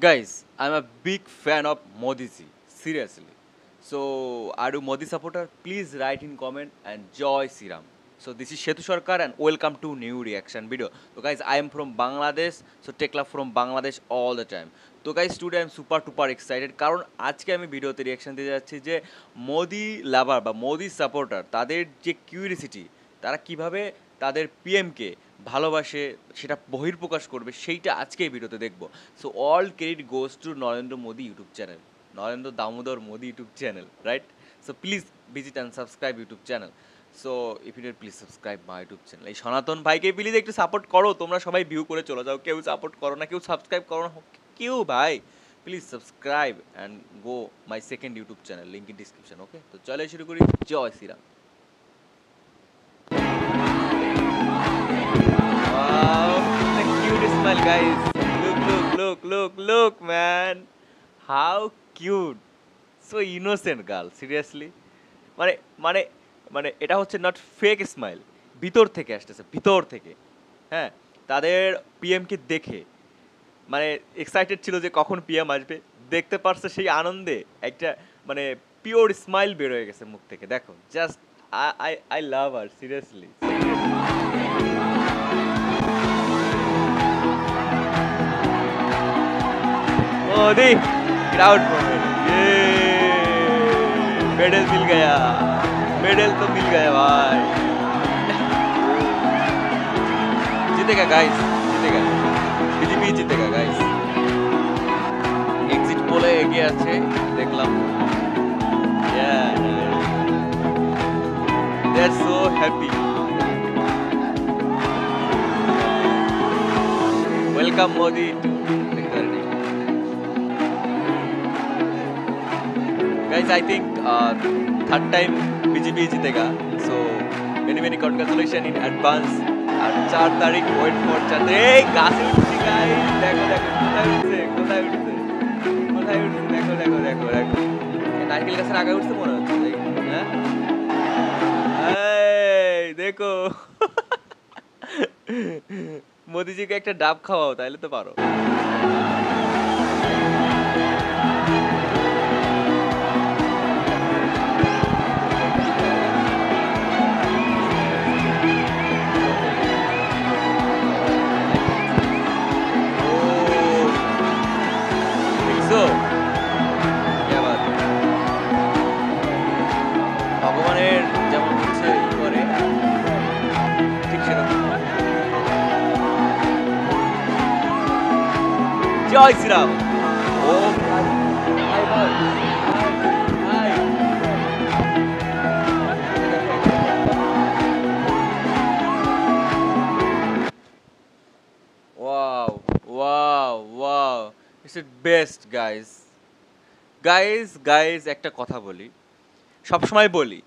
Guys, I'm a big fan of Modi ji. Seriously. So, are you Modi supporter? Please write in comment and joy Siram. So this is Shetu Sarkar and welcome to new reaction video. So guys, I am from Bangladesh. So take love from Bangladesh all the time. তো guys today I am super টুপার excited কারণ আজকে আমি ভিডিওতে reaction দিতে যাচ্ছি যে মোদি লাভার বা Modi supporter তাদের যে কিউরিয়াসিটি তারা কিভাবে তাদের পিএমকে ভালোবাসে সেটা বহির্প্রকাশ করবে সেইটা আজকে এই ভিডিওতে দেখবো so all credit goes to Narendra Modi YouTube channel Narendra Damodar Modi YouTube channel right so please visit and subscribe YouTube channel so if you please subscribe my YouTube channel এই সনাতন ভাইকে প্লিজ একটু সাপোর্ট করো তোমরা সবাই ভিউ করে চলে যাও কেউ সাপোর্ট করো না কেউ সাবস্ক্রাইব করো না क्यों भाई please subscribe and go my second YouTube channel link in description okay तो चले शुरू करी जय Shri Ram wow the cute smile guys look man how cute so innocent girl seriously মানে মানে মানে এটা হচ্ছে নট ফেক স্মাইল ভিতর থেকে আসছে ভিতর থেকে হ্যাঁ তাদের পিএম কে দেখে মানে এক্সাইটেড ছিল যে কখন পিএম আসবে দেখতে পারছে সেই আনন্দে একটা মানে পিওর স্মাইল বের হয়ে গেছে মুখ থেকে দেখো just I I love her seriously Modi crowd ये मेडल मिल गया मेडल तो मिल गया भाई जीतेगा गाइस जीतेगा बीजेपी जीतेगा गाइस एग्जिट पोले এগিয়ে আছে দেখলাম they are so happy welcome modi to victory guys I think third time bjp जीतेगा so many congratulations in advance আর 4 তারিখ ওয়েট ফর 4 এই গাছে উঠছি গাইস দেখো দেখো কোথায় উঠছে দেখো নারকেল গাছের আগে উঠছে মনে হচ্ছে হ্যাঁ এই দেখো মোদিজিকে একটা ডাব খাওয়াও তাইলে তো পারো ভগবানের যেমন হচ্ছে করে ঠিক সেরকম জয় শ্রীরাম ও wow it's the best guys একটা কথা বলি সবসময় বলি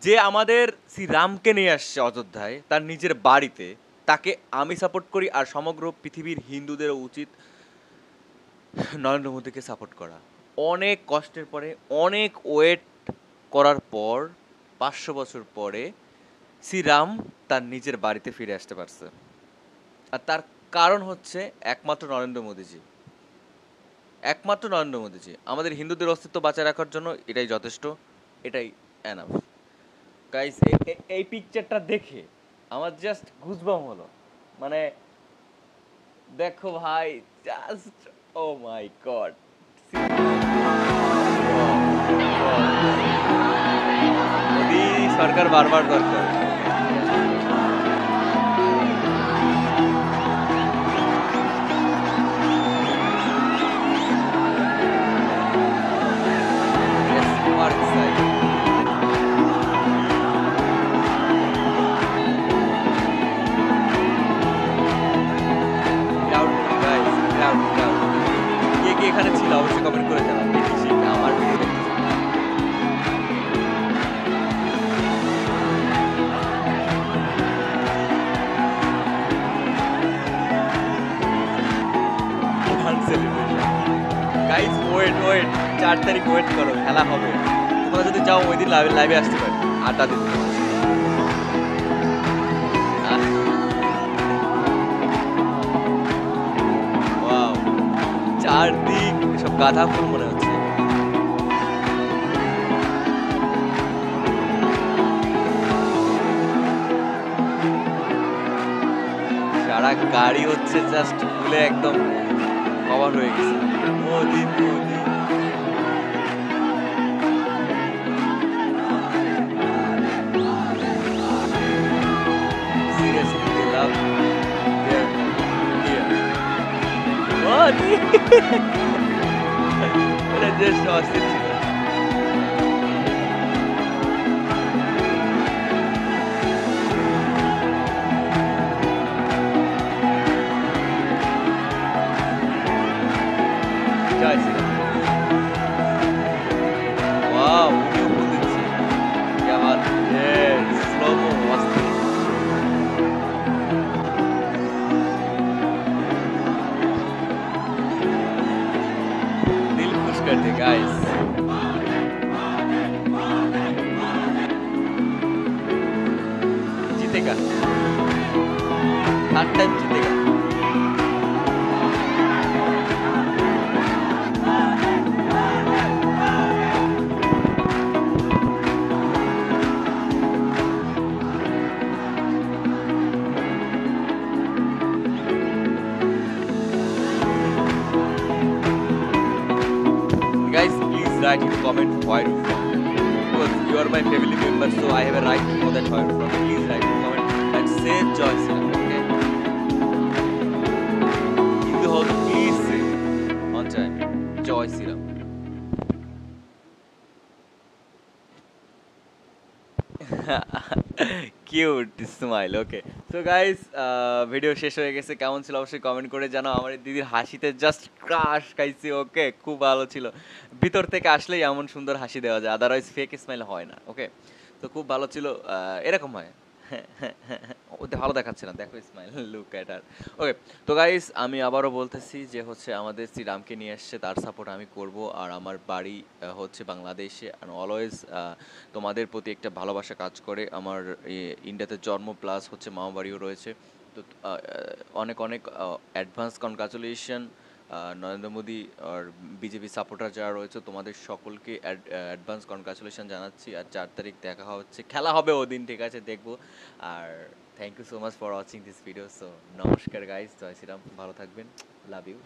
যে আমাদের শ্রী রামকে নিয়ে আসছে অযোধ্যায় তার নিজের বাড়িতে তাকে আমি সাপোর্ট করি আর সমগ্র পৃথিবীর হিন্দুদের উচিত নরেন্দ্র মোদীকে সাপোর্ট করা অনেক কষ্টের পরে অনেক ওয়েট করার পর 500 বছর পরে শ্রীরাম তার নিজের বাড়িতে ফিরে আসতে পারছে আর তার কারণ হচ্ছে একমাত্র নরেন্দ্র মোদীজি আমাদের হিন্দুদের অস্তিত্ব বাঁচায় রাখার জন্য এটাই যথেষ্ট এটাই এনাফ গাইস এই পিকচারটা দেখে আমার জাস্ট গুজবাম হলো মানে দেখো ভাই জাস্ট ও মাই গড মোদি সরকার বারবার দরকার এখানে ছিল অবশ্যই কমেন্ট করে জানান আমার ভিডিও দেখতে গাইস ওয়েট 4 তারিখ ওয়েট করো খেলা হবে তোমরা যদি চাও ওই দিন লাইভে আসতে পারো আড্ডা দিতে হার্দিক সব গাধা ফুল মনে হচ্ছে। সারা গাড়ি হচ্ছে জাস্ট ফুলে একদম কভার হয়ে গেছে। Modi Modi seriously they love there here Modi. এটা জাস্ট অস্থির ছিল। জয় শ্রীরাম। ওয়াও, উনিও ফুল দিচ্ছে। क्या बात है, स्लो मो অস্থির। दिल खुश कर दे गाइस। जीतेगा, थर्ड टाइम जीतेगा। Guys, please write in comment where you from. Because you are my family member, so I have a right to know that where you from. Please write in comment and say Joy Sriram, okay? In the whole, please say on time, Joy Sriram. Cute smile. Okay, so guys, video শেষ হয়ে গেছে। কেমন ছিল অবশ্যই comment করে জানাও। আমার এই দিদির হাসিতে জাস্ট ক্রাশ খাইছি। ওকে, খুব ভালো ছিল। ভিতর থেকে আসলেই এমন সুন্দর হাসি দেওয়া যায়, আদারওয়াইজ ফেক স্মাইল হয় না। ওকে, তো খুব ভালো ছিল। এরকম হয়। ওতে ভালো দেখাচ্ছে না, দেখো স্মাইল, লুক অ্যাট হার। ওকে, তো গাইস আমি আবারও বলতেছি যে হচ্ছে আমাদের শ্রীরামকে নিয়ে এসছে, তার সাপোর্ট আমি করব। আর আমার বাড়ি হচ্ছে বাংলাদেশে, আর অলওয়েজ তোমাদের প্রতি একটা ভালোবাসা কাজ করে। আমার ইন্ডিয়াতে জন্ম প্লাস হচ্ছে মামা বাড়িও রয়েছে। তো অনেক অনেক অ্যাডভান্স কনগ্রাচুলেশন নরেন্দ্র মোদী আর বিজেপি সাপোর্টার যারা রয়েছে, তোমাদের সকলকে অ্যাডভান্স কনগ্রাচুলেশন জানাচ্ছি। আর 4 তারিখ দেখা হচ্ছে, খেলা হবে ওদিন, ঠিক আছে, দেখবো। আর thank you so much for watching this video. So নমস্কার গাইস, জয় শ্রীরাম, ভালো থাকবেন, লাভ ইউ।